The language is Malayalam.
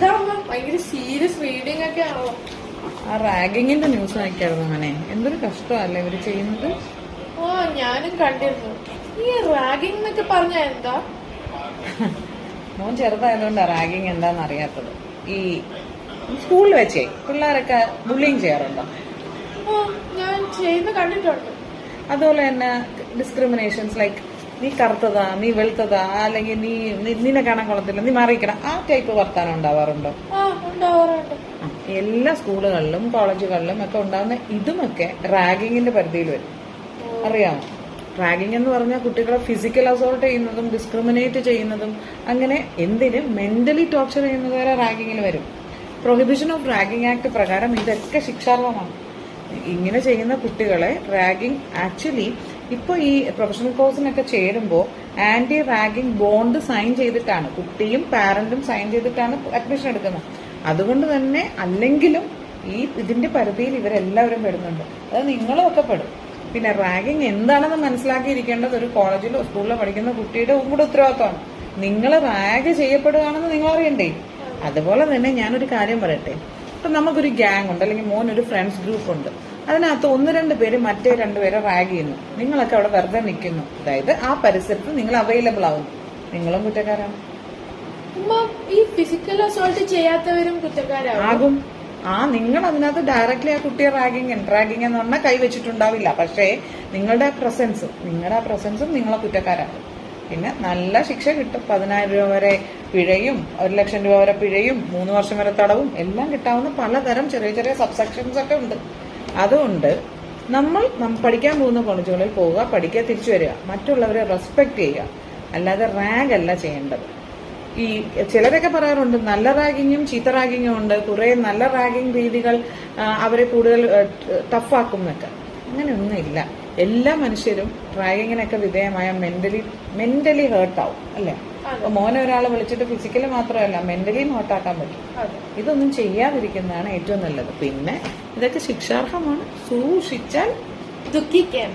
എന്താ ഭയങ്കര സീരിയസ് റീഡിംഗ് ഒക്കെ ആണോ? ആ റാഗിങ്ങിന്റെ ന്യൂസ് നോക്കിയായിരുന്നു അങ്ങനെ. എന്തൊരു കഷ്ടമല്ലേ ഇവര് ചെയ്യുന്നത്. ഓ ഞാനും കണ്ടിരുന്നു. ഈ റാഗിംഗ് എന്നൊക്കെ പറഞ്ഞ എന്താ? മോൻ ചെറുതായതുകൊണ്ടാ റാഗിങ് എന്താന്ന് അറിയാത്തത്. ഈ സ്കൂളിൽ വെച്ചേ പിള്ളേരൊക്കെ ബുള്ളിങ് ചെയ്യാറുണ്ടോ? ഓ ഞാൻ ചെയ്യുന്ന കണ്ടിട്ടുണ്ട്. അതുപോലെ തന്നെ ഡിസ്ക്രിമിനേഷൻസ് ലൈക്ക് നീ കറുത്തതാ, നീ വെളുത്തതാ, അല്ലെങ്കിൽ നിന്നെ കാണാൻ കൊള്ളത്തില്ല, നീ മാറിക്കണം, ആ ടൈപ്പ് വർത്താനം ഉണ്ടാവാറുണ്ടോ? ആ ഉണ്ടാവാറുണ്ട്. എല്ലാ സ്കൂളുകളിലും കോളേജുകളിലും ഒക്കെ ഉണ്ടാകുന്ന ഇതുമൊക്കെ റാഗിങ്ങിന്റെ പരിധിയിൽ വരും. അറിയാമോ? റാഗിങ് എന്ന് പറഞ്ഞാൽ കുട്ടികളെ ഫിസിക്കൽ അസോൾട്ട് ചെയ്യുന്നതും ഡിസ്ക്രിമിനേറ്റ് ചെയ്യുന്നതും അങ്ങനെ എന്തിനും മെന്റലി ടോർച്ചർ ചെയ്യുന്നത് വരെ റാഗിങ്ങിൽ വരും. പ്രൊഹിബിഷൻ ഓഫ് റാഗിങ് ആക്ട് പ്രകാരം ഇതൊക്കെ ശിക്ഷാർഹമാണ്. ഇങ്ങനെ ചെയ്യുന്ന കുട്ടികളെ റാഗിങ് ആക്ച്വലി ഇപ്പോൾ ഈ പ്രൊഫഷണൽ കോഴ്സിനൊക്കെ ചേരുമ്പോൾ ആന്റി റാഗിങ് ബോണ്ട് സൈൻ ചെയ്തിട്ടാണ്, കുട്ടിയും പാരന്റും സൈൻ ചെയ്തിട്ടാണ് അഡ്മിഷൻ എടുക്കുന്നത്. അതുകൊണ്ട് തന്നെ അല്ലെങ്കിലും ഇതിന്റെ പരിധിയിൽ ഇവരെല്ലാവരും പെടുന്നുണ്ട്. അത് നിങ്ങളും ഒക്കെ പെടും. പിന്നെ റാഗിങ് എന്താണെന്ന് മനസ്സിലാക്കിയിരിക്കേണ്ടത് ഒരു കോളേജിലോ സ്കൂളിലോ പഠിക്കുന്ന കുട്ടിയുടെ കൂടെ ഉത്തരവാദിത്തമാണ്. നിങ്ങൾ റാഗ് ചെയ്യപ്പെടുകയാണെന്ന് നിങ്ങൾ അറിയണ്ടേ? അതുപോലെ തന്നെ ഞാനൊരു കാര്യം പറയട്ടെ. ഇപ്പൊ നമുക്കൊരു ഗ്യാങ് ഉണ്ട്, അല്ലെങ്കിൽ മോനൊരു ഫ്രണ്ട്സ് ഗ്രൂപ്പ് ഉണ്ട്. അതിനകത്ത് 1-2 പേര് മറ്റേ 2 പേരെ റാഗ് ചെയ്യുന്നു. നിങ്ങളൊക്കെ അവിടെ വെറുതെ നിൽക്കുന്നു. അതായത് ആ പരിസരത്ത് നിങ്ങൾ അവൈലബിൾ ആവുന്നു. നിങ്ങളും കുറ്റക്കാരാണ്. ഈ ഫിസിക്കൽ അസോൾട്ട് ചെയ്യാത്തവരും കുറ്റക്കാരാകും. നിങ്ങൾ അതിനകത്ത് ഡയറക്റ്റ്ലി ആ കുട്ടിയെ റാഗിങ് എന്ന് പറഞ്ഞാൽ കൈവച്ചിട്ടുണ്ടാവില്ല. പക്ഷേ നിങ്ങളുടെ പ്രസൻസും നിങ്ങളെ കുറ്റക്കാരാണ്. പിന്നെ നല്ല ശിക്ഷ കിട്ടും. 10,000 രൂപ വരെ പിഴയും 1,00,000 രൂപ വരെ പിഴയും 3 വർഷം വരെ തടവും എല്ലാം കിട്ടാവുന്ന പലതരം ചെറിയ ചെറിയ സബ്സെക്ഷൻസ് ഒക്കെ ഉണ്ട്. അതുകൊണ്ട് നമ്മൾ പഠിക്കാൻ പോകുന്ന കോളേജുകളിൽ പോവുക, പഠിക്കുക, തിരിച്ചു വരിക, മറ്റുള്ളവരെ റെസ്പെക്ട് ചെയ്യുക. അല്ലാതെ റാഗ് അല്ല ചെയ്യേണ്ടത്. ഈ ചിലരൊക്കെ പറയാറുണ്ട് നല്ല റാഗിങ്ങും ചീത്ത റാഗിങ്ങും ഉണ്ട്, കുറെ നല്ല റാഗിങ് രീതികൾ അവരെ കൂടുതൽ ടഫാക്കും എന്നൊക്കെ. അങ്ങനെയൊന്നുമില്ല. എല്ലാ മനുഷ്യരും റാഗിങ്ങിനൊക്കെ വിധേയമായ മെന്റലി ഹേർട്ടാവും അല്ലേ? അപ്പൊ മോനെ ഒരാളെ വിളിച്ചിട്ട് ഫിസിക്കലി മാത്രമല്ല മെന്റലിയും ഹേർട്ടാക്കാൻ പറ്റും. ഇതൊന്നും ചെയ്യാതിരിക്കുന്നതാണ് ഏറ്റവും നല്ലത്. പിന്നെ ഇതൊക്കെ ശിക്ഷാർഹമാണ്. സൂക്ഷിച്ചാൽ ദുഃഖിക്കാൻ